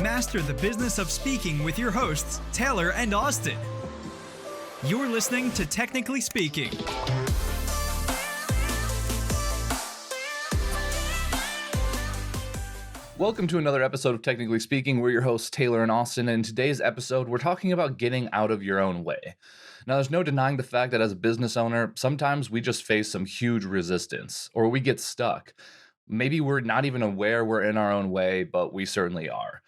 Master the business of speaking with your hosts, Taylor and Austin. You're listening to Technically Speaking. Welcome to another episode of Technically Speaking. We're your hosts, Taylor and Austin. And in today's episode, we're talking about getting out of your own way. Now, there's no denying the fact that as a business owner, sometimes we just face some huge resistance or we get stuck. Maybe we're not even aware we're in our own way, but we certainly are.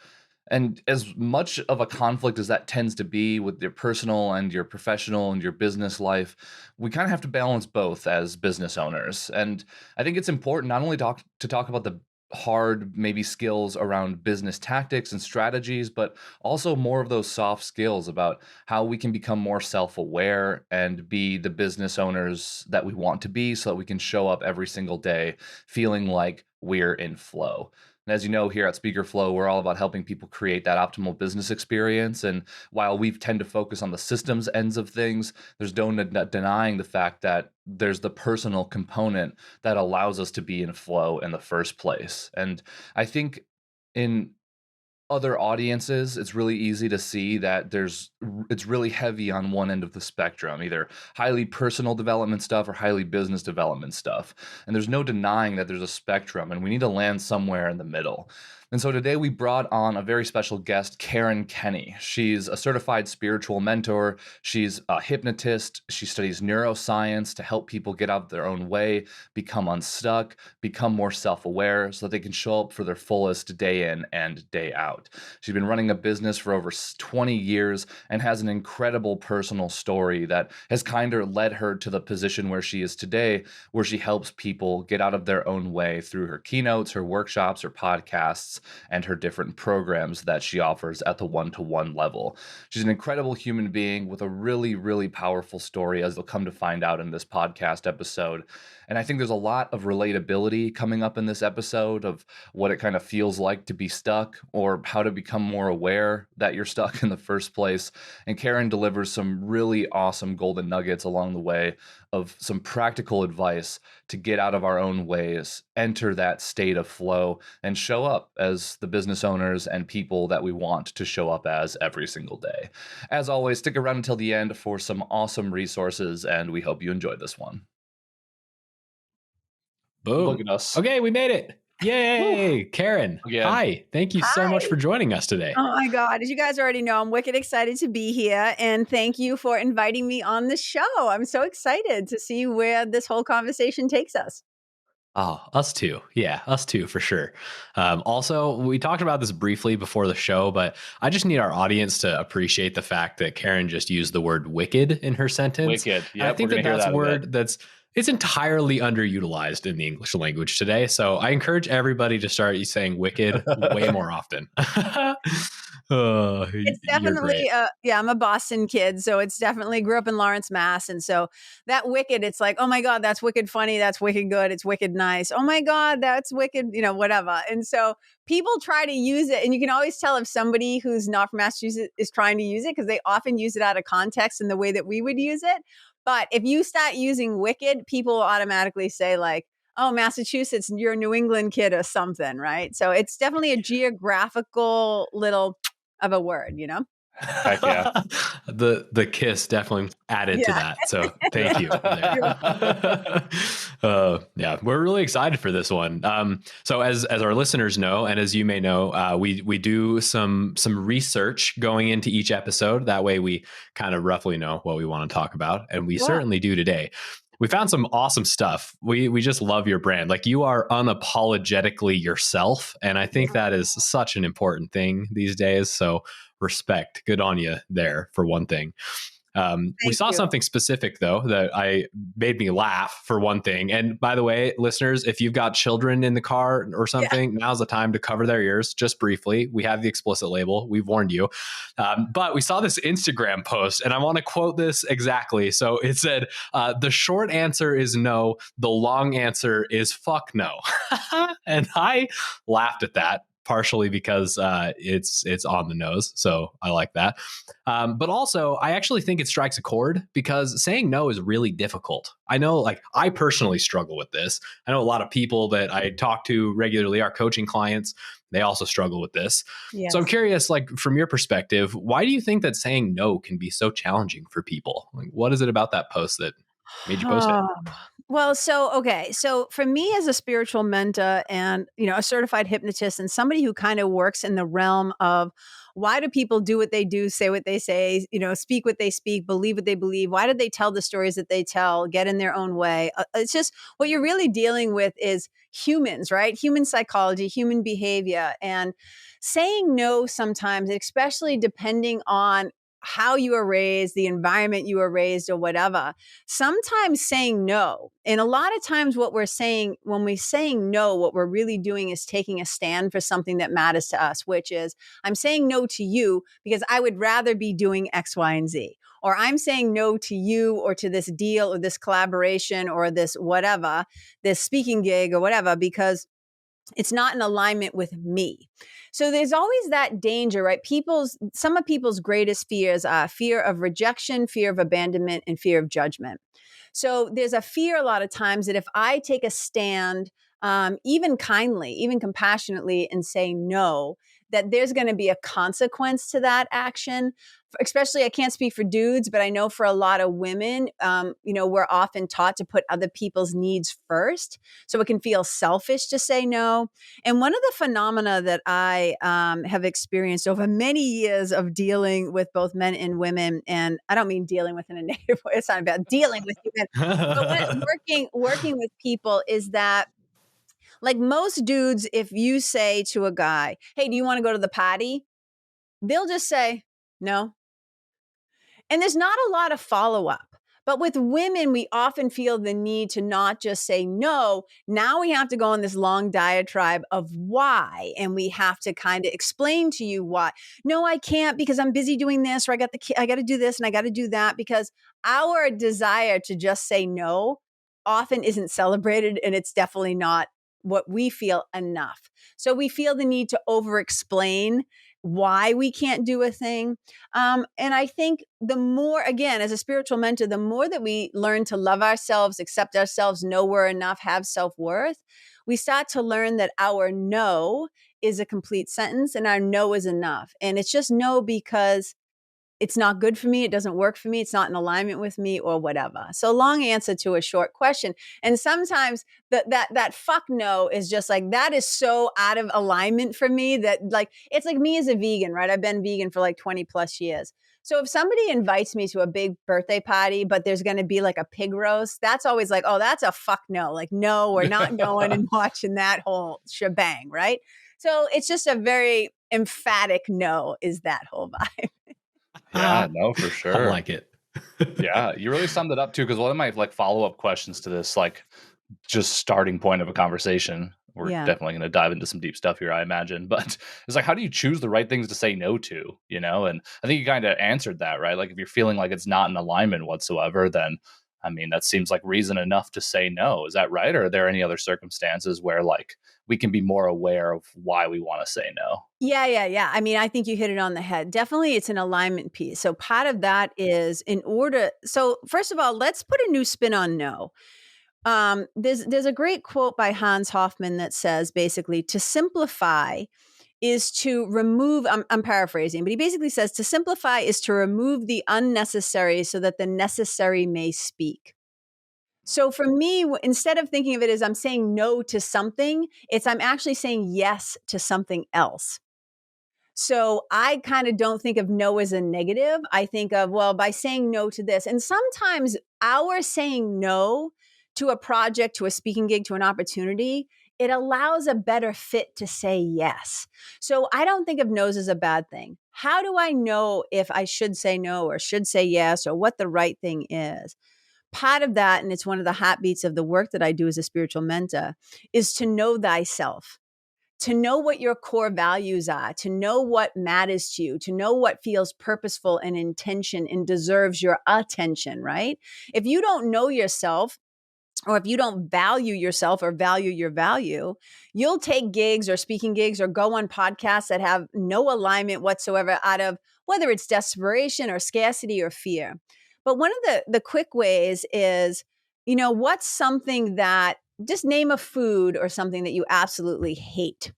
And as much of a conflict as that tends to be with your personal and your professional and your business life, we kind of have to balance both as business owners. And I think it's important not only to talk about the hard maybe skills around business tactics and strategies, but also more of those soft skills about how we can become more self-aware and be the business owners that we want to be so that we can show up every single day feeling like we're in flow. And as you know, here at Speaker Flow, we're all about helping people create that optimal business experience. And while we tend to focus on the systems ends of things, there's no denying the fact that there's the personal component that allows us to be in flow in the first place. And I think in other audiences, it's really easy to see that it's really heavy on one end of the spectrum, either highly personal development stuff or highly business development stuff. And there's no denying that there's a spectrum and we need to land somewhere in the middle. And so today we brought on a very special guest, Karen Kenney. She's a certified spiritual mentor. She's a hypnotist. She studies neuroscience to help people get out of their own way, become unstuck, become more self-aware so that they can show up for their fullest day in and day out. She's been running a business for over 20 years and has an incredible personal story that has kind of led her to the position where she is today, where she helps people get out of their own way through her keynotes, her workshops, her podcasts, and her different programs that she offers at the one-to-one level. She's an incredible human being with a really, really powerful story, as they'll come to find out in this podcast episode. And I think there's a lot of relatability coming up in this episode of what it kind of feels like to be stuck or how to become more aware that you're stuck in the first place. And Karen delivers some really awesome golden nuggets along the way of some practical advice to get out of our own ways, enter that state of flow, and show up as the business owners and people that we want to show up as every single day. As always, stick around until the end for some awesome resources, and we hope you enjoy this one. Boom. Look at us. Okay, we made it. Yay. Karen. Again. Hi. Thank you so much for joining us today. Oh my God. As you guys already know, I'm wicked excited to be here. And thank you for inviting me on the show. I'm so excited to see where this whole conversation takes us. Oh, us too. Yeah, us too, for sure. Also, we talked about this briefly before the show, but I just need our audience to appreciate the fact that Karen just used the word wicked in her sentence. Wicked. Yeah, I think that's a word it's entirely underutilized in the English language today. So I encourage everybody to start saying wicked way more often. It's definitely, I'm a Boston kid. So it's definitely grew up in Lawrence, Mass. And so that wicked, it's like, oh my God, that's wicked funny. That's wicked good. It's wicked nice. Oh my God, that's wicked, whatever. And so people try to use it. And you can always tell if somebody who's not from Massachusetts is trying to use it because they often use it out of context in the way that we would use it. But if you start using wicked, people will automatically say like, oh, Massachusetts, you're a New England kid or something, right? So it's definitely a geographical little of a word, Heck yeah. The kiss definitely added to that. So thank you. We're really excited for this one. So as our listeners know, and as you may know, we do some research going into each episode. That way we kind of roughly know what we want to talk about. And we certainly do today. We found some awesome stuff. We just love your brand. Like, you are unapologetically yourself. And I think that is such an important thing these days. So respect. Good on you there, for one thing. We saw something specific, though, that made me laugh, for one thing. And by the way, listeners, if you've got children in the car or something, now's the time to cover their ears just briefly. We have the explicit label. We've warned you. But we saw this Instagram post, and I want to quote this exactly. So it said, the short answer is no. The long answer is fuck no. And I laughed at that partially because it's on the nose. So I like that. But also, I actually think it strikes a chord because saying no is really difficult. I know, like, I personally struggle with this. I know a lot of people that I talk to regularly, our coaching clients, they also struggle with this. Yes. So I'm curious, like, from your perspective, why do you think that saying no can be so challenging for people? Like, what is it about that post that made you post it? Well, so for me as a spiritual mentor and, a certified hypnotist and somebody who kind of works in the realm of why do people do what they do, say what they say, speak what they speak, believe what they believe? Why did they tell the stories that they tell, get in their own way? It's just what you're really dealing with is humans, right? Human psychology, human behavior, and saying no sometimes, especially depending on how you were raised, the environment you were raised, or whatever. Sometimes saying no, and a lot of times what we're saying when we're saying no, what we're really doing is taking a stand for something that matters to us, which is I'm saying no to you because I would rather be doing X, Y, and Z. Or I'm saying no to you or to this deal or this collaboration or this whatever, this speaking gig or whatever, because it's not in alignment with me. So there's always that danger, right? Some of people's greatest fears are fear of rejection, fear of abandonment, and fear of judgment. So there's a fear a lot of times that if I take a stand, even kindly, even compassionately, and say no, that there's going to be a consequence to that action. Especially, I can't speak for dudes, but I know for a lot of women, we're often taught to put other people's needs first. So it can feel selfish to say no. And one of the phenomena that I have experienced over many years of dealing with both men and women, and I don't mean dealing with in a negative way, it's not about dealing with women, but working with people is that, like most dudes, if you say to a guy, hey, do you want to go to the potty? They'll just say, no. And there's not a lot of follow-up. But with women, we often feel the need to not just say no. Now we have to go on this long diatribe of why. And we have to kind of explain to you why. No, I can't because I'm busy doing this, or I got to do this and I got to do that, because our desire to just say no often isn't celebrated, and it's definitely not what we feel enough. So we feel the need to over-explain why we can't do a thing. And I think the more, again, as a spiritual mentor, the more that we learn to love ourselves, accept ourselves, know we're enough, have self-worth, we start to learn that our no is a complete sentence and our no is enough. And it's just no because it's not good for me, it doesn't work for me, it's not in alignment with me, or whatever. So long answer to a short question. And sometimes that fuck no is just like, that is so out of alignment for me that, like, it's like me as a vegan, right? I've been vegan for like 20 plus years. So if somebody invites me to a big birthday party, but there's going to be like a pig roast, that's always like, oh, that's a fuck no. Like, no, we're not going and watching that whole shebang, right? So it's just a very emphatic no is that whole vibe. Yeah, no, for sure. I like it. Yeah, you really summed it up too, because one of my like follow-up questions to this, like, just starting point of a conversation, we're definitely going to dive into some deep stuff here, I imagine, but it's like, how do you choose the right things to say no to, and I think you kind of answered that, right? Like, if you're feeling like it's not in alignment whatsoever, then I mean, that seems like reason enough to say no. Is that right? Or are there any other circumstances where, like, we can be more aware of why we want to say no? Yeah. I mean, I think you hit it on the head. Definitely it's an alignment piece. So part of that is so first of all, let's put a new spin on no. There's a great quote by Hans Hofmann that says, basically, to simplify is to remove, I'm paraphrasing, but he basically says to simplify is to remove the unnecessary so that the necessary may speak. So for me, instead of thinking of it as I'm saying no to something, I'm actually saying yes to something else. So I kind of don't think of no as a negative. I think of, well, by saying no to this. And sometimes our saying no to a project, to a speaking gig, to an opportunity, it allows a better fit to say yes. So I don't think of no's as a bad thing. How do I know if I should say no or should say yes, or what the right thing is? Part of that, and it's one of the heartbeats of the work that I do as a spiritual mentor, is to know thyself, to know what your core values are, to know what matters to you, to know what feels purposeful and intention and deserves your attention, right? If you don't know yourself, or if you don't value yourself or value your value, you'll take gigs or speaking gigs or go on podcasts that have no alignment whatsoever out of whether it's desperation or scarcity or fear. But one of the quick ways is, what's something that, just name a food or something that you absolutely hate,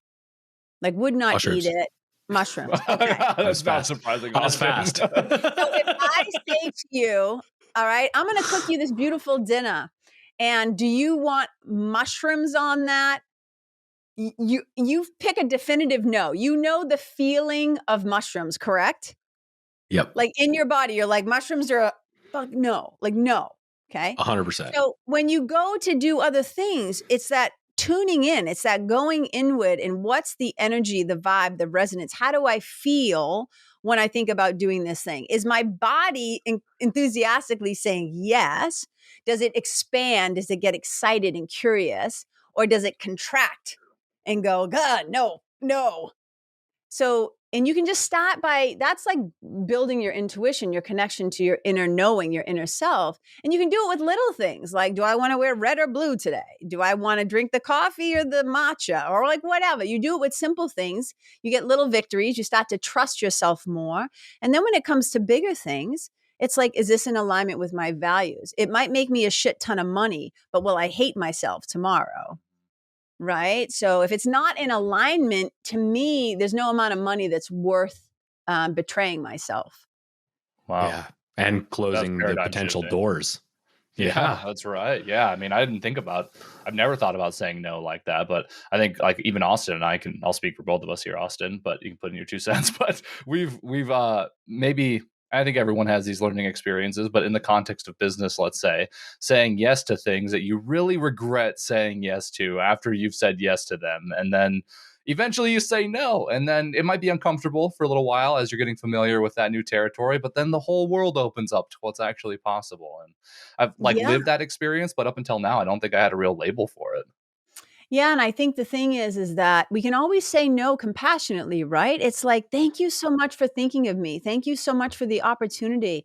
like would not Mushrooms. eat it. Mushrooms. Okay. That's not surprising. That's fast. So if I say to you, all right, I'm going to cook you this beautiful dinner, and do you want mushrooms on that? You pick a definitive no. You know the feeling of mushrooms, correct? Yep. Like in your body, you're like, mushrooms are fuck no, like no. Okay. 100%. So when you go to do other things, it's that tuning in, it's that going inward, and what's the energy, the vibe, the resonance? How do I feel when I think about doing this thing? Is my body enthusiastically saying yes? Does it expand? Does it get excited and curious? Or does it contract and go, God, no, no? So, and you can just start by, that's like building your intuition, your connection to your inner knowing, your inner self. And you can do it with little things like, do I want to wear red or blue today? Do I want to drink the coffee or the matcha, or like whatever? You do it with simple things. You get little victories. You start to trust yourself more. And then when it comes to bigger things, it's like, is this in alignment with my values? It might make me a shit ton of money, but will I hate myself tomorrow? Right. So if it's not in alignment, to me, there's no amount of money that's worth betraying myself. Wow. Yeah. And closing the potential doors. Yeah, that's right. Yeah. I mean, I've never thought about saying no like that, but I think like even Austin and I'll speak for both of us here, Austin, but you can put in your 2 cents, but we've maybe, I think everyone has these learning experiences, but in the context of business, let's say, saying yes to things that you really regret saying yes to after you've said yes to them. And then eventually you say no. And then it might be uncomfortable for a little while as you're getting familiar with that new territory, but then the whole world opens up to what's actually possible. And I've lived that experience, but up until now, I don't think I had a real label for it. Yeah. And I think the thing is that we can always say no compassionately, right? It's like, thank you so much for thinking of me. Thank you so much for the opportunity.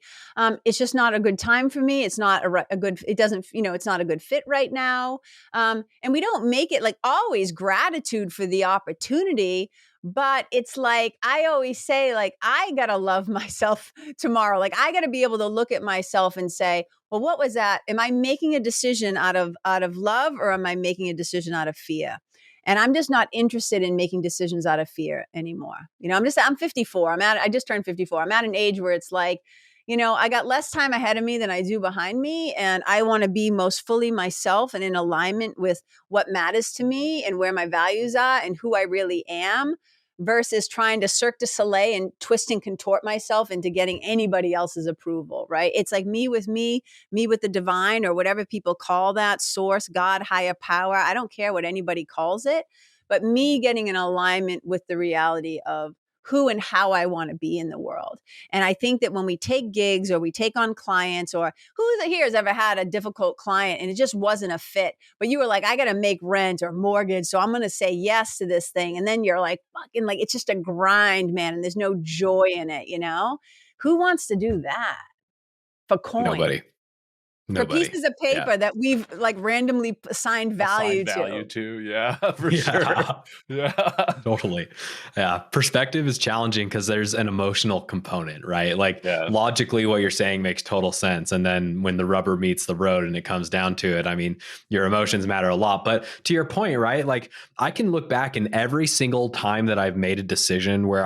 It's just not a good time for me. It's not it's not a good fit right now. And we don't make it like always gratitude for the opportunity. But it's like, I always say, like, I got to love myself tomorrow. Like, I got to be able to look at myself and say, well, what was that? Am I making a decision out of love, or am I making a decision out of fear? And I'm just not interested in making decisions out of fear anymore. I'm 54. I just turned 54. I'm at an age where it's like, I got less time ahead of me than I do behind me. And I want to be most fully myself and in alignment with what matters to me and where my values are and who I really am, versus trying to Cirque du Soleil and twist and contort myself into getting anybody else's approval, right? It's like me with the divine, or whatever people call that, source, God, higher power. I don't care what anybody calls it, but me getting in alignment with the reality of who and how I want to be in the world. And I think that when we take gigs or we take on clients, or who here has ever had a difficult client and it just wasn't a fit, but you were like, I got to make rent or mortgage, so I'm going to say yes to this thing. And then you're like, fucking, like, it's just a grind, man. And there's no joy in it. Who wants to do that for coin? Nobody. For pieces of paper that we've like randomly assigned value to. Yeah, for sure. Yeah, totally. Yeah. Perspective is challenging because there's an emotional component, right? Like logically what you're saying makes total sense. And then when the rubber meets the road and it comes down to it, I mean, your emotions matter a lot. But to your point, right? Like I can look back in every single time that I've made a decision where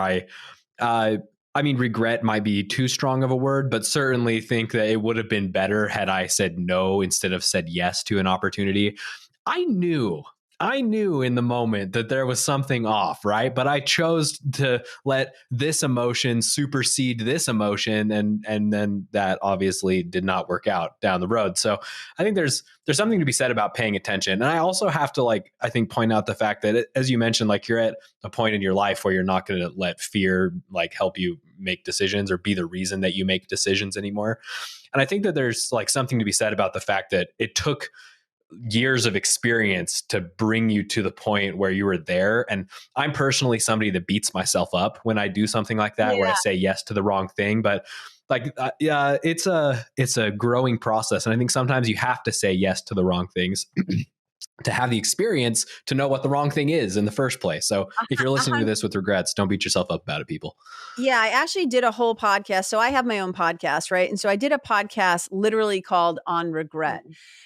regret might be too strong of a word, but certainly think that it would have been better had I said no instead of said yes to an opportunity. I knew in the moment that there was something off, right? But I chose to let this emotion supersede this emotion, and then that obviously did not work out down the road. So I think there's something to be said about paying attention. And I also have to point out the fact that as you mentioned, you're at a point in your life where you're not going to let fear help you make decisions or be the reason that you make decisions anymore. And I think that there's something to be said about the fact that it took years of experience to bring you to the point where you were there. And I'm personally somebody that beats myself up when I do something like that, where I say yes to the wrong thing. But like, yeah, it's a growing process. And I think sometimes you have to say yes to the wrong things to have the experience to know what the wrong thing is in the first place. So if you're listening to this with regrets, don't beat yourself up about it, people. Yeah, I actually did a whole podcast. So I have my own podcast, right? And so I did a podcast literally called On Regret.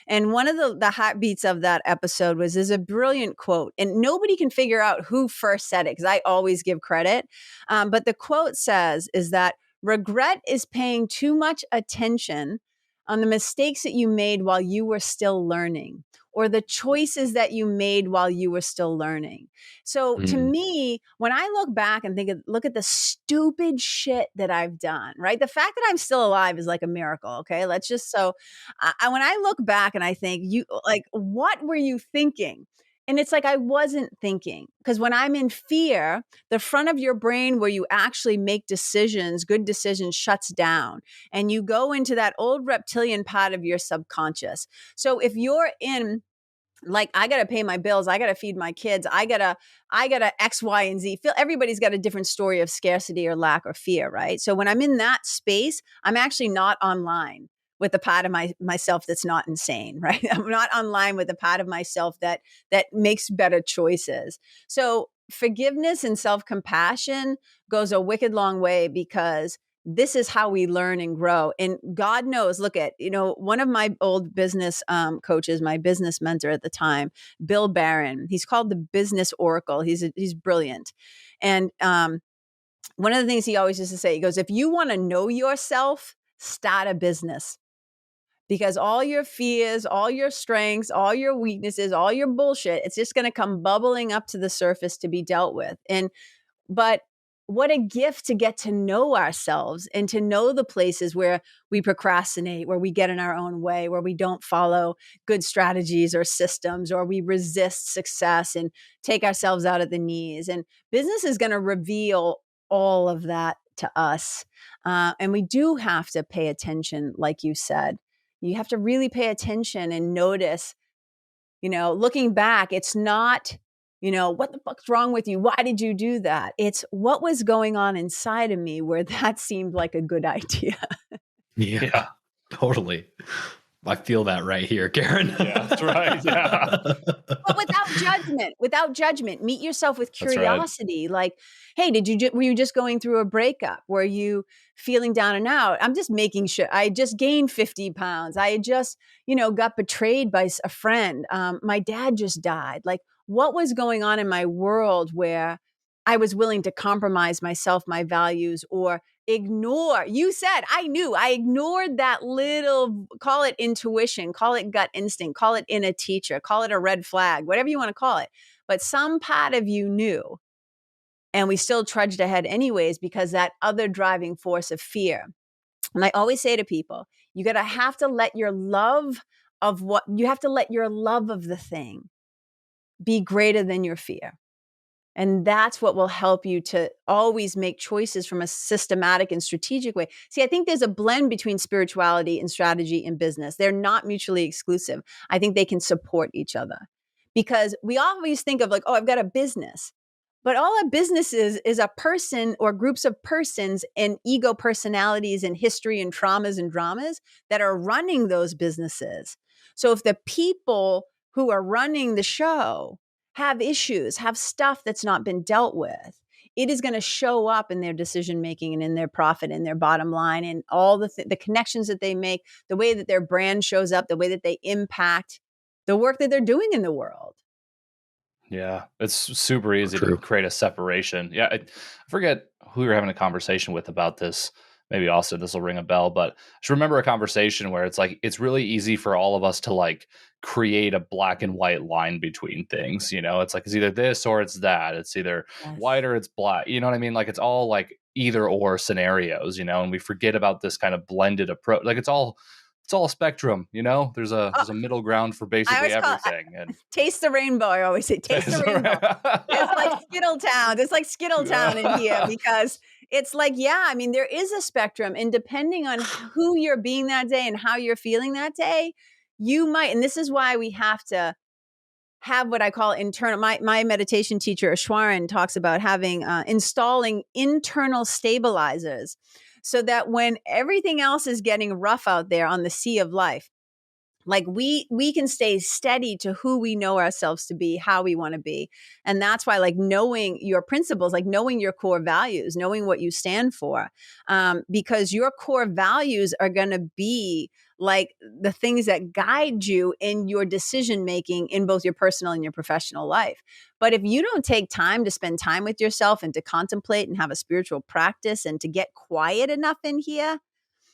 And one of the heartbeats of that episode was there's a brilliant quote, and nobody can figure out who first said it because I always give credit. But the quote says is that regret is paying too much attention on the mistakes that you made while you were still learning, or the choices that you made while you were still learning. So to me, when I look back and look at the stupid shit that I've done, right? The fact that I'm still alive is like a miracle. Okay. When I look back and I think what were you thinking? And it's like, I wasn't thinking, because when I'm in fear, the front of your brain where you actually make decisions, good decisions, shuts down, and you go into that old reptilian part of your subconscious. So if you're in, like, I got to pay my bills, I got to feed my kids, I got to X, Y, and Z. Everybody's got a different story of scarcity or lack or fear, right? So when I'm in that space, I'm actually not online with the part of myself that's not insane, right? I'm not online with the part of myself that makes better choices. So forgiveness and self-compassion goes a wicked long way, because this is how we learn and grow. And God knows, look at, one of my old business coaches, my business mentor at the time, Bill Barron, he's called the business oracle. He's brilliant. And one of the things he always used to say, he goes, if you want to know yourself, start a business. Because all your fears, all your strengths, all your weaknesses, all your bullshit, it's just going to come bubbling up to the surface to be dealt with. But what a gift to get to know ourselves and to know the places where we procrastinate, where we get in our own way, where we don't follow good strategies or systems, or we resist success and take ourselves out at the knees. And business is going to reveal all of that to us. And we do have to pay attention, like you said. You have to really pay attention and notice, looking back, it's not, what the fuck's wrong with you? Why did you do that? It's what was going on inside of me where that seemed like a good idea. Yeah, totally. I feel that right here, Karen. Yeah, that's right. Yeah. But without judgment, meet yourself with curiosity. Right. Like, hey, were you just going through a breakup? Were you feeling down and out? I'm just making sure. I just gained 50 pounds. I just, got betrayed by a friend. My dad just died. Like, what was going on in my world where I was willing to compromise myself, my values, or ignore? You said, I ignored that little, call it intuition, call it gut instinct, call it inner teacher, call it a red flag, whatever you want to call it. But some part of you knew, and we still trudged ahead anyways, because that other driving force of fear. And I always say to people, you have to let your love of the thing be greater than your fear. And that's what will help you to always make choices from a systematic and strategic way. See, I think there's a blend between spirituality and strategy in business. They're not mutually exclusive. I think they can support each other, because we always think of like, oh, I've got a business. But all a business is a person or groups of persons and ego personalities and history and traumas and dramas that are running those businesses. So if the people who are running the show have issues, have stuff that's not been dealt with, it is going to show up in their decision making and in their profit and their bottom line and all the connections that they make, the way that their brand shows up, the way that they impact the work that they're doing in the world. Yeah, it's super easy to create a separation. Yeah, I forget who we were having a conversation with about this. Maybe also this will ring a bell, but I just remember a conversation where it's like, it's really easy for all of us to like create a black and white line between things. It's like, it's either this or it's that. It's either white or it's black. You know what I mean? Like, it's all like either or scenarios, and we forget about this kind of blended approach. Like, it's all a spectrum, there's a middle ground for basically everything. And taste the rainbow. I always say, taste the rainbow. It's like Skittletown in here, because it's like, there is a spectrum, and depending on who you're being that day and how you're feeling that day, you might, and this is why we have to have what I call internal, my meditation teacher, Ashwaran, talks about having, installing internal stabilizers. so that when everything else is getting rough out there on the sea of life, like we can stay steady to who we know ourselves to be, how we want to be. And that's why, like, knowing your principles, like knowing your core values, knowing what you stand for, because your core values are going to be like the things that guide you in your decision making in both your personal and your professional life. But if you don't take time to spend time with yourself and to contemplate and have a spiritual practice and to get quiet enough in here,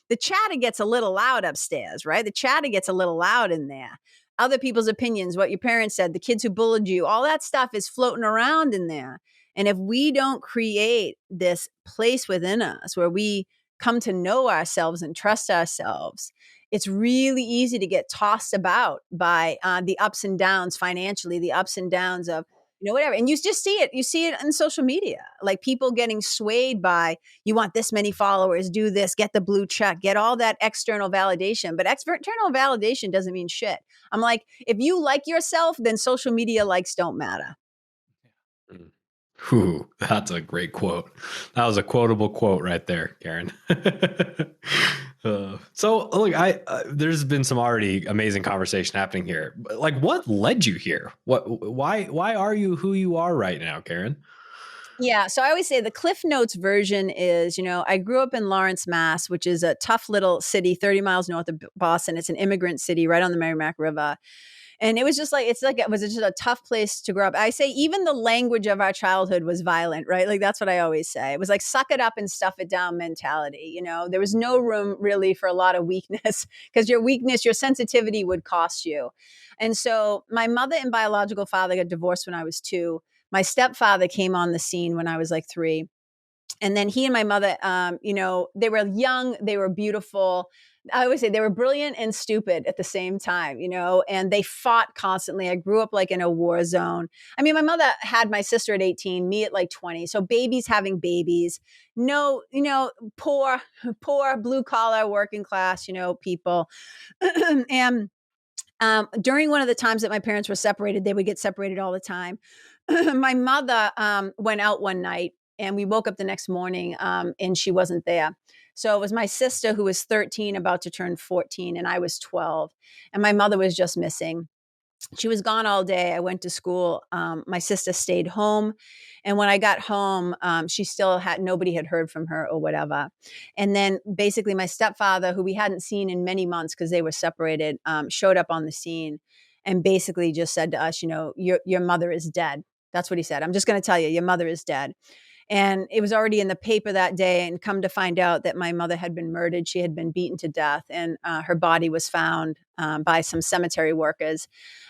the chatter gets a little loud upstairs, right? The chatter gets a little loud in there. Other people's opinions, what your parents said, the kids who bullied you, all that stuff is floating around in there. And if we don't create this place within us where we come to know ourselves and trust ourselves, it's really easy to get tossed about by the ups and downs financially, the ups and downs of, whatever. And you just see it. You see it in social media, like people getting swayed by, you want this many followers, do this, get the blue check, get all that external validation. But external validation doesn't mean shit. I'm like, if you like yourself, then social media likes don't matter. Ooh, that's a great quote. That was a quotable quote right there, Karen. So look, there's been some already amazing conversation happening here. Like, what led you here? Why are you who you are right now, Karen? Yeah. So I always say the Cliff Notes version is, I grew up in Lawrence, Mass, which is a tough little city, 30 miles north of Boston. It's an immigrant city right on the Merrimack River. And it was just like, it was just a tough place to grow up. I say even the language of our childhood was violent, right? Like, that's what I always say. It was like, suck it up and stuff it down mentality. There was no room really for a lot of weakness, because your weakness, your sensitivity would cost you. And so my mother and biological father got divorced when I was 2. My stepfather came on the scene when I was like 3. And then he and my mother, they were young, they were beautiful. I always say they were brilliant and stupid at the same time, and they fought constantly. I grew up like in a war zone. I mean, my mother had my sister at 18, me at like 20. So babies having babies, no, poor blue collar working class, people. And during one of the times that my parents were separated, they would get separated all the time. My mother went out one night, and we woke up the next morning and she wasn't there. So it was my sister, who was 13, about to turn 14, and I was 12. And my mother was just missing. She was gone all day. I went to school. My sister stayed home. And when I got home, she still nobody had heard from her or whatever. And then basically my stepfather, who we hadn't seen in many months because they were separated, showed up on the scene and basically just said to us, your mother is dead. That's what he said. I'm just going to tell you, your mother is dead. And it was already in the paper that day, and come to find out that my mother had been murdered. She had been beaten to death, and her body was found by some cemetery workers.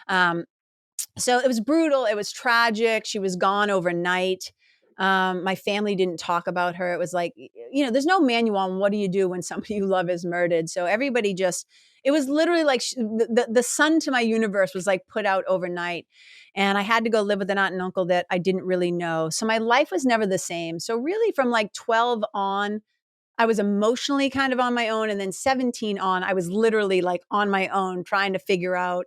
So it was brutal. It was tragic. She was gone overnight. My family didn't talk about her. It was like, there's no manual on what do you do when somebody you love is murdered. So everybody it was literally like the sun to my universe was like put out overnight. And I had to go live with an aunt and uncle that I didn't really know. So my life was never the same. So really from like 12 on, I was emotionally kind of on my own. And then 17 on, I was literally like on my own trying to figure out.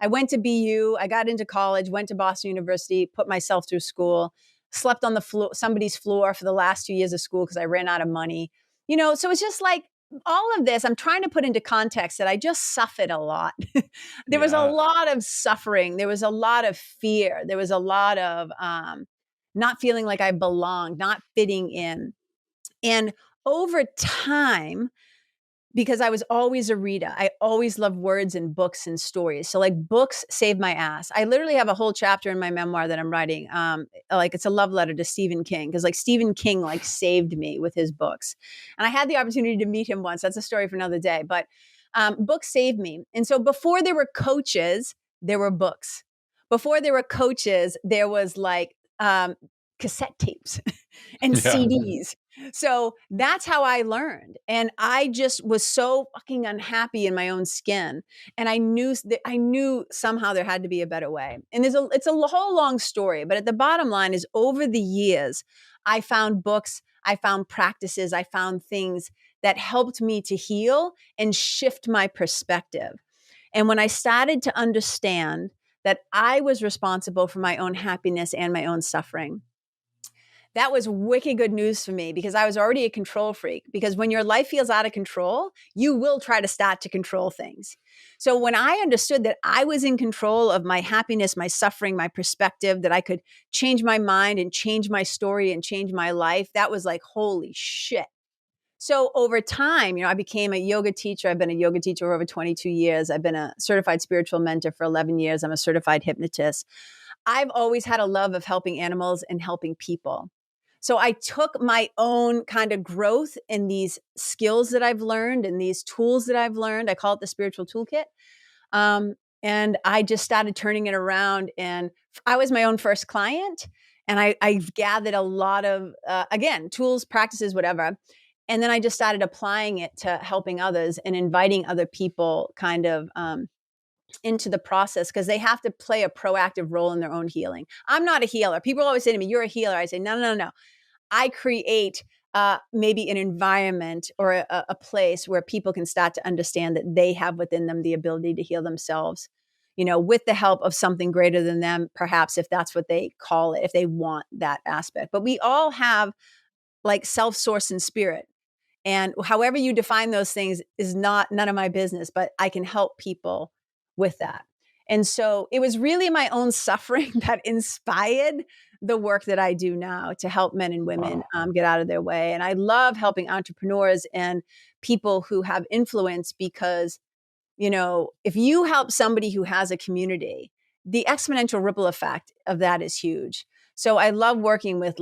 I went to BU, I got into college, went to Boston University, put myself through school, slept on the floor, somebody's floor for the last 2 years of school because I ran out of money. So it's just like all of this, I'm trying to put into context that I just suffered a lot. There was a lot of suffering. There was a lot of fear. There was a lot of not feeling like I belonged, not fitting in. And over time, because I was always a reader, I always loved words and books and stories. So like books saved my ass. I literally have a whole chapter in my memoir that I'm writing. Like it's a love letter to Stephen King, because like Stephen King like saved me with his books. And I had the opportunity to meet him once. That's a story for another day. But books saved me. And so before there were coaches, there were books. Before there were coaches, there was like cassette tapes and CDs. So that's how I learned. And I just was so fucking unhappy in my own skin. And I knew somehow there had to be a better way. And it's a whole long story, but at the bottom line is, over the years, I found books, I found practices, I found things that helped me to heal and shift my perspective. And when I started to understand that I was responsible for my own happiness and my own suffering, that was wicked good news for me because I was already a control freak. Because when your life feels out of control, you will try to start to control things. So when I understood that I was in control of my happiness, my suffering, my perspective, that I could change my mind and change my story and change my life, that was like, holy shit. So over time, I became a yoga teacher. I've been a yoga teacher for over 22 years. I've been a certified spiritual mentor for 11 years. I'm a certified hypnotist. I've always had a love of helping animals and helping people. So I took my own kind of growth in these skills that I've learned and these tools that I've learned. I call it the spiritual toolkit. And I just started turning it around. And I was my own first client. And I've gathered a lot of, again, tools, practices, whatever. And then I just started applying it to helping others and inviting other people kind of into the process because they have to play a proactive role in their own healing. I'm not a healer. People always say to me, you're a healer. I say, no. I create maybe an environment or a place where people can start to understand that they have within them the ability to heal themselves, with the help of something greater than them, perhaps, if that's what they call it, if they want that aspect. But we all have like self-source and spirit. And however you define those things is none of my business, but I can help people with that. And so it was really my own suffering that inspired the work that I do now to help men and women get out of their way. And I love helping entrepreneurs and people who have influence because, if you help somebody who has a community, the exponential ripple effect of that is huge. So I love working with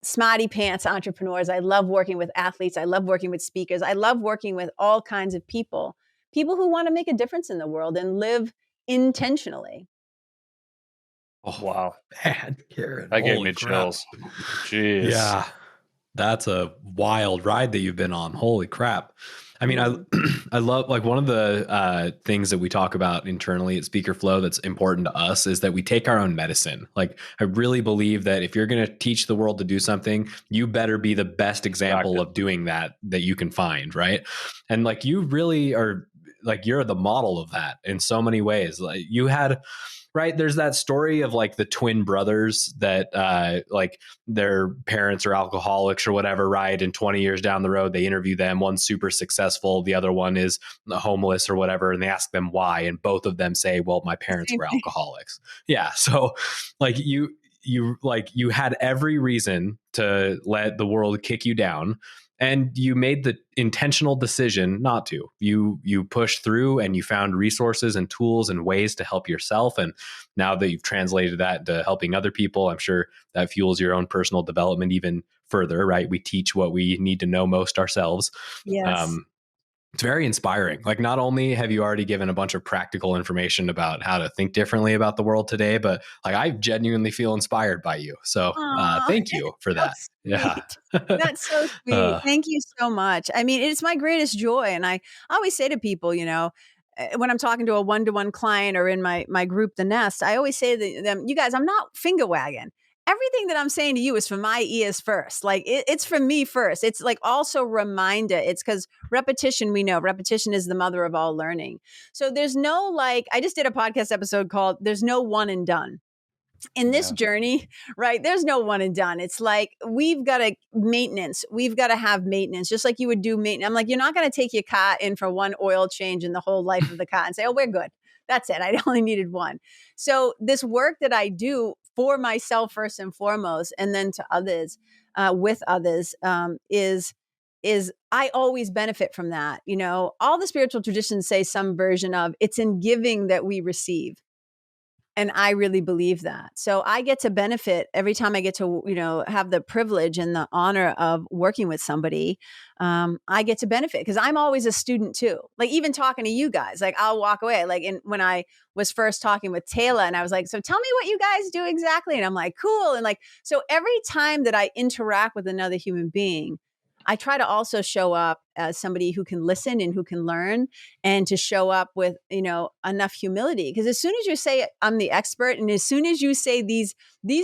smarty pants entrepreneurs. I love working with athletes. I love working with speakers. I love working with all kinds of people who want to make a difference in the world and live intentionally. Oh, wow. Man, Karen, That gave holy me crap. chills. Jeez. Yeah, that's a wild ride that you've been on. Holy crap. I mean, I love, like, one of the things that we talk about internally at Speaker Flow that's important to us is that we take our own medicine. Like, I really believe that if you're going to teach the world to do something, you better be the best example of doing that you can find, right? And like, you really are, like, you're the model of that in so many ways. Like, you had, right, there's that story of like the twin brothers that like their parents are alcoholics or whatever, right? And 20 years down the road, they interview them. One's super successful, the other one is homeless or whatever, and they ask them why, and both of them say, well, my parents were alcoholics. Yeah. So like you had every reason to let the world kick you down, and you made the intentional decision not to. You pushed through, and you found resources and tools and ways to help yourself. And now that you've translated that into helping other people, I'm sure that fuels your own personal development even further, right? We teach what we need to know most ourselves. Yes. It's very inspiring. Like, not only have you already given a bunch of practical information about how to think differently about the world today, but like, I genuinely feel inspired by you. So thank you for that. Yeah. That's so sweet. Thank you so much. I mean, it's my greatest joy. And I always say to people, when I'm talking to a one-to-one client or in my group, The Nest, I always say to them, you guys, I'm not finger wagging. Everything that I'm saying to you is for my ears first. Like it's for me first. It's like also reminder. It's because repetition, we know repetition is the mother of all learning. So there's no, I just did a podcast episode called There's No One and Done. In this journey, right? There's no one and done. It's like, we've got to maintenance. We've got to have maintenance, just like you would do maintenance. I'm like, you're not going to take your car in for one oil change in the whole life of the car and say, oh, we're good. That's it. I only needed one. So this work that I do for myself first and foremost, and then to others, with others, is I always benefit from that. All the spiritual traditions say some version of it's in giving that we receive. And I really believe that. So I get to benefit every time I get to, have the privilege and the honor of working with somebody. I get to benefit because I'm always a student too. Like, even talking to you guys, like, I'll walk away. Like, when I was first talking with Taylor, and I was like, so tell me what you guys do exactly. And I'm like, cool. And so every time that I interact with another human being, I try to also show up as somebody who can listen and who can learn, and to show up with, enough humility. Because as soon as you say I'm the expert, and as soon as you say these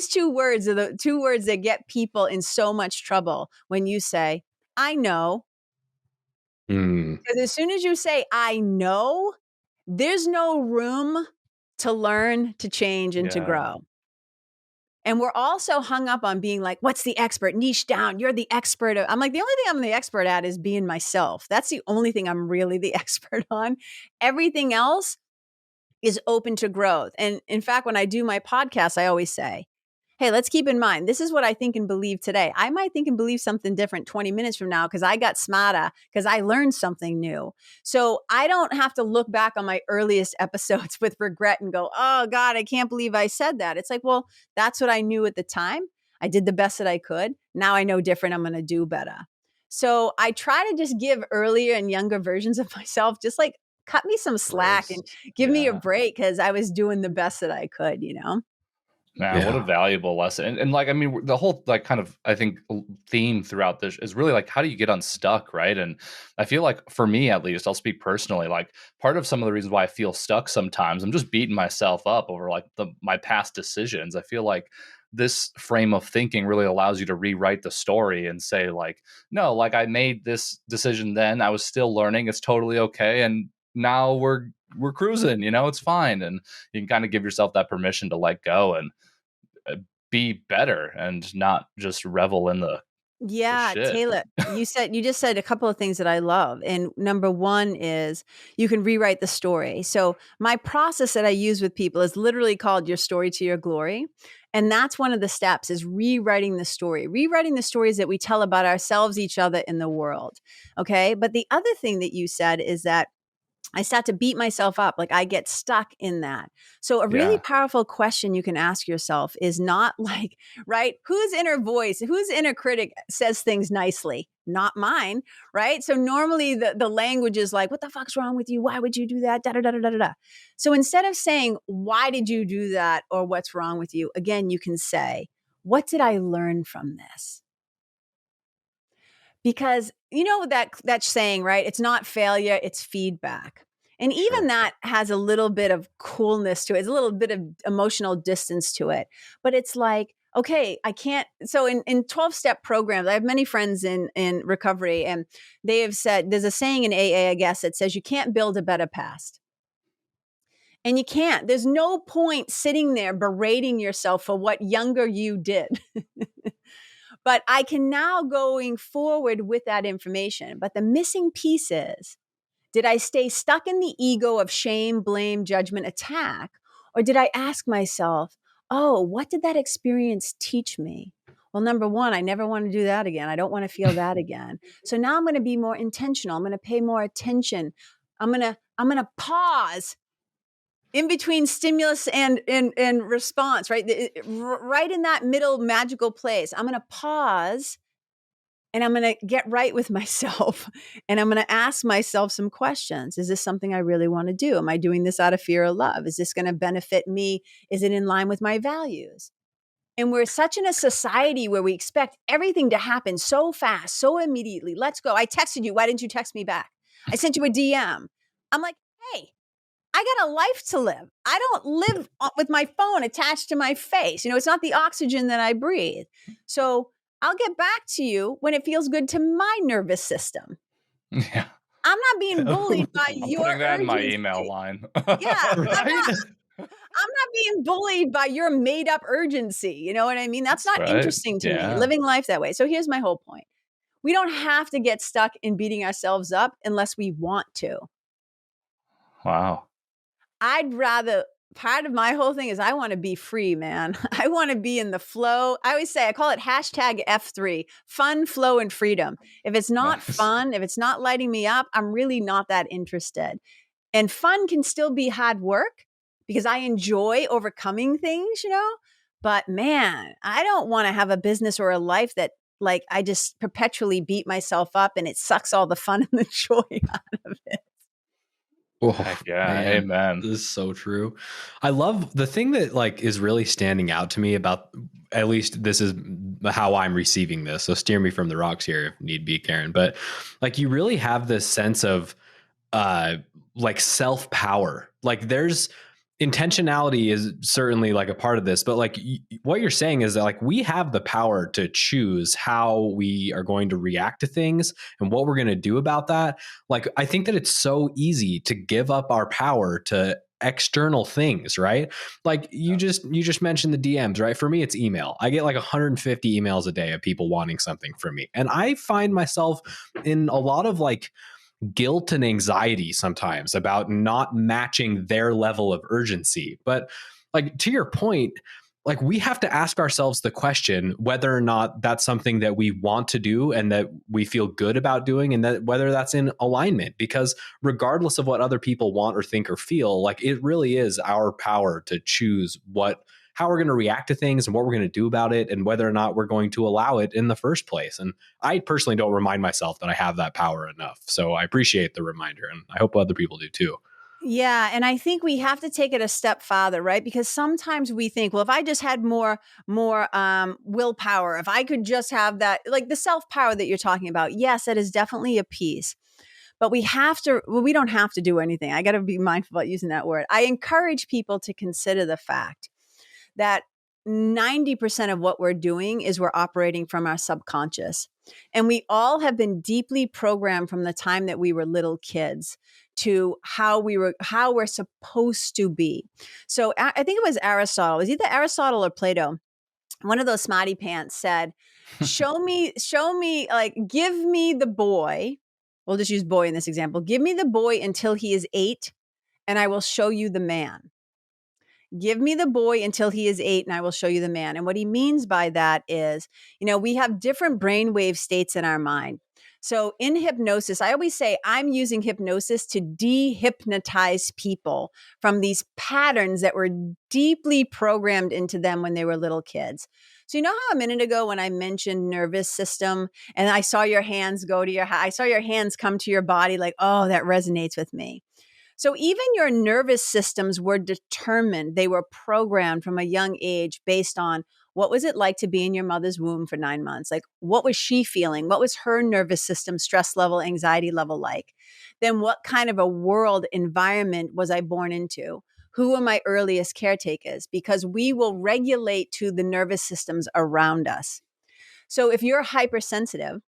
two words are the two words that get people in so much trouble, when you say, I know. Because as soon as you say, I know, there's no room to learn, to change, and to grow. And we're also hung up on being like, what's the expert? Niche down. You're the expert. I'm like, the only thing I'm the expert at is being myself. That's the only thing I'm really the expert on. Everything else is open to growth. And in fact, when I do my podcast, I always say, hey, let's keep in mind, this is what I think and believe today. I might think and believe something different 20 minutes from now because I got smarter, because I learned something new. So I don't have to look back on my earliest episodes with regret and go, oh God, I can't believe I said that. It's like, well, that's what I knew at the time. I did the best that I could. Now I know different. I'm going to do better. So I try to just give earlier and younger versions of myself, just like cut me some slack and give me a break because I was doing the best that I could, you know? Man, what a valuable lesson. And like, I mean, the whole like kind of, I think, theme throughout this is really like, how do you get unstuck, right? And I feel like for me, at least, I'll speak personally, like part of some of the reasons why I feel stuck sometimes, I'm just beating myself up over like my past decisions. I feel like this frame of thinking really allows you to rewrite the story and say like, no, like I made this decision then, I was still learning, it's totally okay. And now we're cruising, you know, it's fine. And you can kind of give yourself that permission to let go and be better and not just revel in the shit. Taylor, you just said a couple of things that I love. And number one is you can rewrite the story. So my process that I use with people is literally called Your Story to Your Glory. And that's one of the steps is rewriting the story. Rewriting the stories that we tell about ourselves, each other, in the world. Okay. But the other thing that you said is that I start to beat myself up. Like I get stuck in that. So a really powerful question you can ask yourself is not like, right? Whose inner voice, whose inner critic says things nicely? Not mine, right? So normally the language is like, what the fuck's wrong with you? Why would you do that? Da, da, da, da, da, da. So instead of saying, why did you do that? Or what's wrong with you? Again, you can say, what did I learn from this? Because you know that saying, right? It's not failure, it's feedback. And even that has a little bit of coolness to it. It's a little bit of emotional distance to it. But it's like, okay, I can't. So in 12-step programs, I have many friends in recovery, and they have said, there's a saying in AA, I guess, that says you can't build a better past. And you can't. There's no point sitting there berating yourself for what younger you did. But I can now going forward with that information. But the missing piece is, did I stay stuck in the ego of shame, blame, judgment, attack? Or did I ask myself, oh, what did that experience teach me? Well, number one, I never want to do that again. I don't want to feel that again. So now I'm going to be more intentional. I'm going to pay more attention. I'm going to pause in between stimulus and response, right? Right in that middle magical place. I'm going to pause and I'm going to get right with myself. And I'm going to ask myself some questions. Is this something I really want to do? Am I doing this out of fear or love? Is this going to benefit me? Is it in line with my values? And we're such in a society where we expect everything to happen so fast, so immediately. Let's go. I texted you. Why didn't you text me back? I sent you a DM. I'm like, hey, I got a life to live. I don't live with my phone attached to my face. You know, it's not the oxygen that I breathe. So I'll get back to you when it feels good to my nervous system. Yeah. I'm not being bullied by your putting that urgency. in my email line. Yeah. I'm not being bullied by your made up urgency. You know what I mean? That's not interesting to me, living life that way. So here's my whole point. We don't have to get stuck in beating ourselves up unless we want to. Wow. I'd rather, part of my whole thing is I want to be free, man. I want to be in the flow. I always say, I call it hashtag F3, fun, flow, and freedom. If it's not fun, if it's not lighting me up, I'm really not that interested. And fun can still be hard work because I enjoy overcoming things, you know, but man, I don't want to have a business or a life that like I just perpetually beat myself up and it sucks all the fun and the joy out of it. Oh, heck yeah. Man, Amen. this is so true. I love the thing that like is really standing out to me about, at least this is how I'm receiving this. So steer me from the rocks here if need be, Karen. But like you really have this sense of like self-power. Like there's intentionality is certainly like a part of this, but like what you're saying is that like we have the power to choose how we are going to react to things and what we're going to do about that. Like I think that it's so easy to give up our power to external things, right? Like you just mentioned the DMs, right? For me, it's email. I get like 150 emails a day of people wanting something from me. And I find myself in a lot of like guilt and anxiety sometimes about not matching their level of urgency. But like to your point, like we have to ask ourselves the question whether or not that's something that we want to do and that we feel good about doing, and that whether that's in alignment, because regardless of what other people want or think or feel, like it really is our power to choose how we're going to react to things and what we're going to do about it, and whether or not we're going to allow it in the first place. And I personally don't remind myself that I have that power enough. So I appreciate the reminder, and I hope other people do too. Yeah. And I think we have to take it a step farther, right? Because sometimes we think, well, if I just had more willpower, if I could just have that, like the self-power that you're talking about, yes, that is definitely a piece. But we don't have to do anything. I got to be mindful about using that word. I encourage people to consider the fact that 90% of what we're doing is we're operating from our subconscious. And we all have been deeply programmed from the time that we were little kids to how we're supposed to be. So I think it was Aristotle. It was either Aristotle or Plato. One of those smarty pants said, show me, like, give me the boy. We'll just use boy in this example. Give me the boy until he is 8, and I will show you the man. Give me the boy until he is 8, and I will show you the man. And what he means by that is, we have different brainwave states in our mind. So in hypnosis, I always say I'm using hypnosis to de-hypnotize people from these patterns that were deeply programmed into them when they were little kids. So you know how a minute ago when I mentioned nervous system and I saw your hands I saw your hands come to your body like, oh, that resonates with me. So even your nervous systems were determined, they were programmed from a young age based on what was it like to be in your mother's womb for 9 months? Like, what was she feeling? What was her nervous system, stress level, anxiety level like? Then what kind of a world environment was I born into? Who were my earliest caretakers? Because we will regulate to the nervous systems around us. So if you're hypersensitive,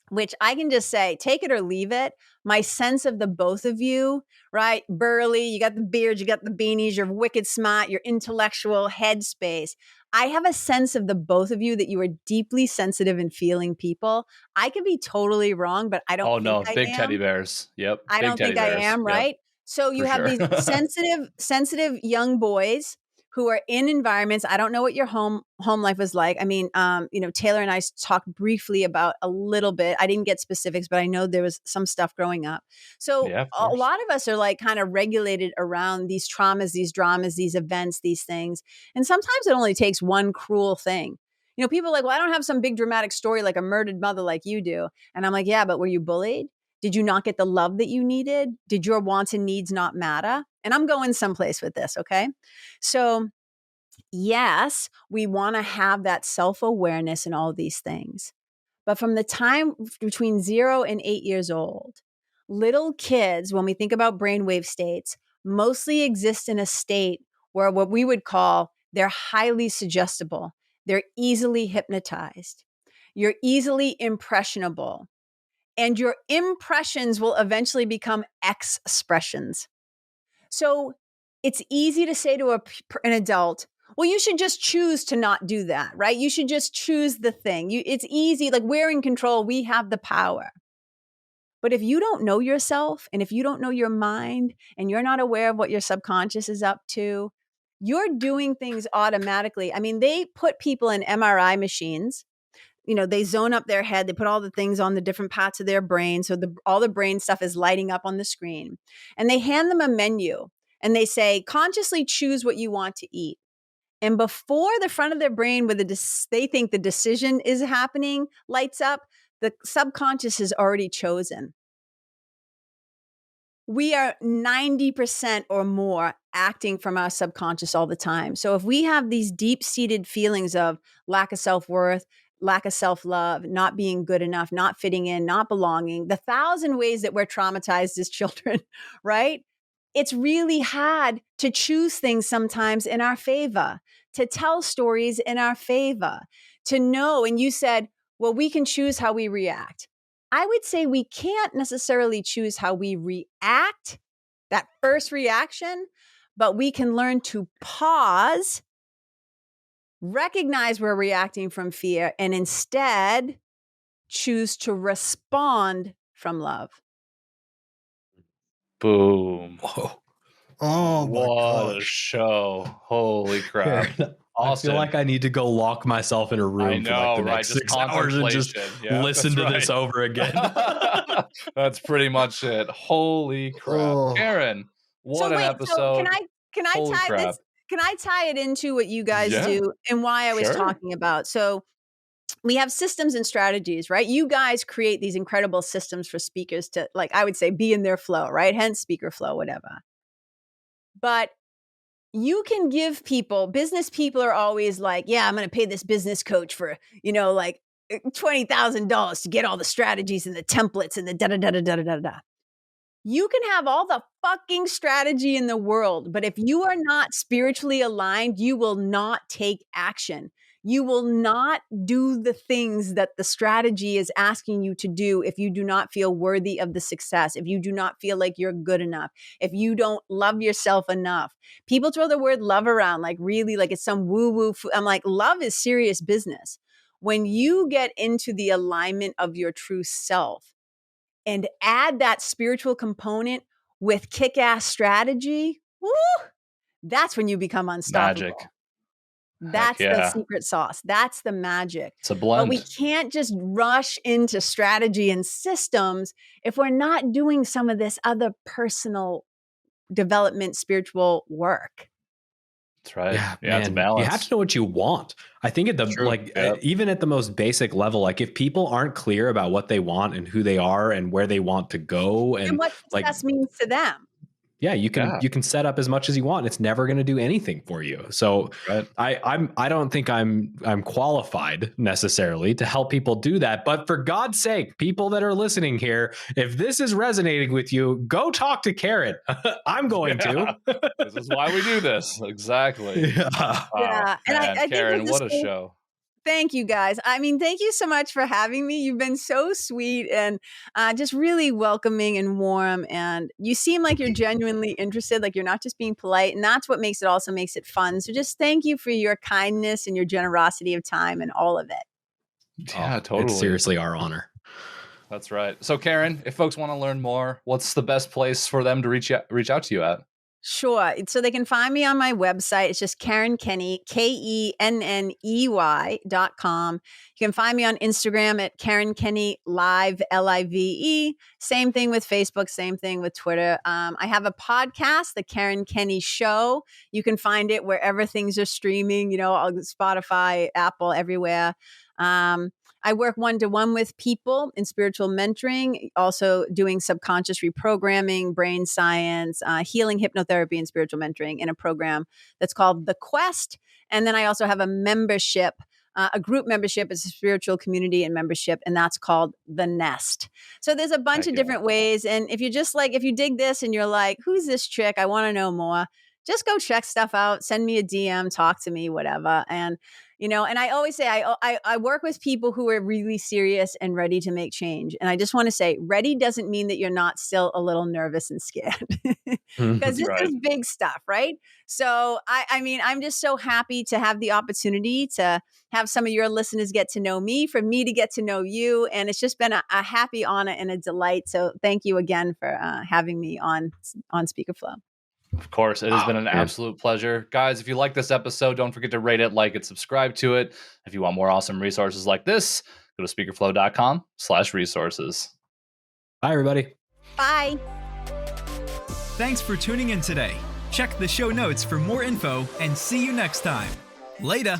which I can just say, take it or leave it. My sense of the both of you, right? Burly, you got the beard, you got the beanies, you're wicked smart, you're intellectual headspace. I have a sense of the both of you that you are deeply sensitive and feeling people. I could be totally wrong, but I don't think no, I big am. teddy bears. Yep. I don't think I am, right? So you have these sensitive young boys who are in environments. I don't know what your home life was like. I mean, Taylor and I talked briefly about a little bit. I didn't get specifics, but I know there was some stuff growing up. So a lot of us are like kind of regulated around these traumas, these dramas, these events, these things. And sometimes it only takes one cruel thing. People are like, well, I don't have some big dramatic story like a murdered mother like you do. And I'm like, yeah, but were you bullied? Did you not get the love that you needed? Did your wants and needs not matter? And I'm going someplace with this, okay? So yes, we want to have that self-awareness and all these things. But from the time between 0 and 8 years old, little kids, when we think about brainwave states, mostly exist in a state where what we would call they're highly suggestible. They're easily hypnotized. You're easily impressionable. And your impressions will eventually become expressions. So it's easy to say to an adult, well, you should just choose to not do that, right? You should just choose the thing. It's easy, like we're in control, we have the power. But if you don't know yourself and if you don't know your mind and you're not aware of what your subconscious is up to, you're doing things automatically. I mean, they put people in MRI machines. They zone up their head. They put all the things on the different parts of their brain. So all the brain stuff is lighting up on the screen. And they hand them a menu and they say, consciously choose what you want to eat. And before the front of their brain where they think the decision is happening lights up, the subconscious has already chosen. We are 90% or more acting from our subconscious all the time. So if we have these deep-seated feelings of lack of self-worth, lack of self-love, not being good enough, not fitting in, not belonging, the 1,000 ways that we're traumatized as children, right? It's really hard to choose things sometimes in our favor, to tell stories in our favor, to know. And you said, well, we can choose how we react. I would say we can't necessarily choose how we react, that first reaction, but we can learn to pause, recognize we're reacting from fear, and instead choose to respond from love. Boom. Whoa. Oh my What a gosh. show. Holy crap. I Austin. feel like I need to go lock myself in a room I for like the know, right? next Just 6 hours and just contemplation. Yeah, listen to that's this right. over again. That's pretty much it. Holy crap. Oh. Karen, what an episode. So can I Holy tie crap. this? Can I tie it into what you guys Yeah. do and why I was Sure. talking about? So we have systems and strategies, right? You guys create these incredible systems for speakers to, like, I would say, be in their flow, right? Hence speaker flow, whatever. But you can give people, business people are always like, yeah, I'm going to pay this business coach for, like $20,000 to get all the strategies and the templates and the da-da-da-da-da-da-da. You can have all the fucking strategy in the world, but if you are not spiritually aligned, you will not take action. You will not do the things that the strategy is asking you to do if you do not feel worthy of the success, if you do not feel like you're good enough, if you don't love yourself enough. People throw the word love around like really like it's some woo-woo. I'm like, love is serious business. When you get into the alignment of your true self, and add that spiritual component with kick-ass strategy, woo, that's when you become unstoppable. Magic. That's yeah. the secret sauce. That's the magic. It's a blend. But we can't just rush into strategy and systems if we're not doing some of this other personal development, spiritual work. That's right. Yeah, it's a man, balance. you have to know what you want. I think at the True. Yep. even at the most basic level, like if people aren't clear about what they want and who they are and where they want to go and what success means to them. Yeah, you can set up as much as you want. It's never going to do anything for you. So Right. I don't think I'm qualified necessarily to help people do that. But for God's sake, people that are listening here, if this is resonating with you, go talk to Karen. I'm going to. This is why we do this. Exactly. Yeah. Yeah, and I think Karen, this what a is- show. Thank you, guys. I mean, thank you so much for having me. You've been so sweet and just really welcoming and warm. And you seem like you're genuinely interested, like you're not just being polite. And that's what makes it fun. So just thank you for your kindness and your generosity of time and all of it. Yeah, totally. It's seriously our honor. That's right. So, Karen, if folks want to learn more, what's the best place for them to reach out to you at? Sure. So they can find me on my website. It's just Karen Kenney, KENNEY.com. You can find me on Instagram at Karen Kenney Live, LIVE. Same thing with Facebook, same thing with Twitter. I have a podcast, The Karen Kenney Show. You can find it wherever things are streaming, Spotify, Apple, everywhere. I work one-to-one with people in spiritual mentoring, also doing subconscious reprogramming, brain science, healing, hypnotherapy, and spiritual mentoring in a program that's called The Quest. And then I also have a membership, a group membership. It's a spiritual community and membership, and that's called The Nest. So there's a bunch of different ways. And if you dig this and you're like, who's this chick? I want to know more. Just go check stuff out. Send me a DM, talk to me, whatever. And and I always say I work with people who are really serious and ready to make change. And I just want to say, ready doesn't mean that you're not still a little nervous and scared, because this is big stuff, right? So I mean, I'm just so happy to have the opportunity to have some of your listeners get to know me, for me to get to know you, and it's just been a happy honor and a delight. So thank you again for having me on Speakerflow. Of course, it has been an absolute pleasure. Guys, if you like this episode, don't forget to rate it, like it, subscribe to it. If you want more awesome resources like this, go to speakerflow.com/resources. Bye, everybody. Bye. Thanks for tuning in today. Check the show notes for more info and see you next time. Later.